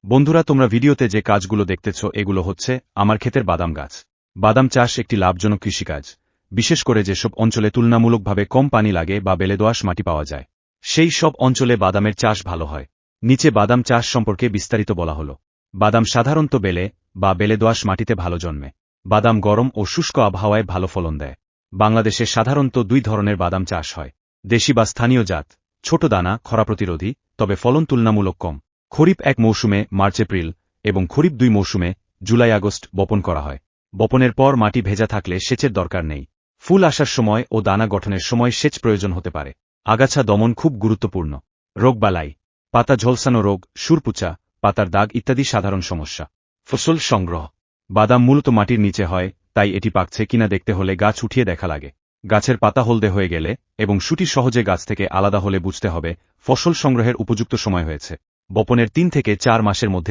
বন্ধুরা, তোমরা ভিডিওতে যে কাজগুলো দেখতেছ এগুলো হচ্ছে আমার ক্ষেতের বাদাম গাছ। বাদাম চাষ একটি লাভজনক কৃষিকাজ, বিশেষ করে যেসব অঞ্চলে তুলনামূলকভাবে কম পানি লাগে বা বেলে দোআঁশ মাটি পাওয়া যায়, সেই সব অঞ্চলে বাদামের চাষ ভালো হয়। নিচে বাদাম চাষ সম্পর্কে বিস্তারিত বলা হলো। বাদাম সাধারণত বেলে দোআঁশ মাটিতে ভালো জন্মে। বাদাম গরম ও শুষ্ক আবহাওয়ায় ভালো ফলন দেয়। বাংলাদেশে সাধারণত দুই ধরনের বাদাম চাষ হয়, দেশি বা স্থানীয় জাত, ছোট দানা, খরা প্রতিরোধী, তবে ফলন তুলনামূলক কম। খরিফ 1 মৌসুমে মার্চ-এপ্রিল এবং খরিফ 2 মৌসুমে জুলাই-আগস্ট বপন করা হয়। বপনের পর মাটি ভেজা থাকলে সেচের দরকার নেই। ফুল আসার সময় ও দানা গঠনের সময় সেচ প্রয়োজন হতে পারে। আগাছা দমন খুব গুরুত্বপূর্ণ। রোগবালাই, পাতা ঝলসানো রোগ, সুরপুচা, পাতার দাগ ইত্যাদি সাধারণ সমস্যা। ফসল সংগ্রহ, বাদাম মূলত মাটির নিচে হয়, তাই এটি পাকছে কিনা দেখতে হলে গাছ উঠিয়ে দেখা লাগে। গাছের পাতা হলদে হয়ে গেলে এবং শুটি সহজে গাছ থেকে আলাদা হলে বুঝতে হবে ফসল সংগ্রহের উপযুক্ত সময় হয়েছে। বপনের 3 থেকে 4 মাসের মধ্যে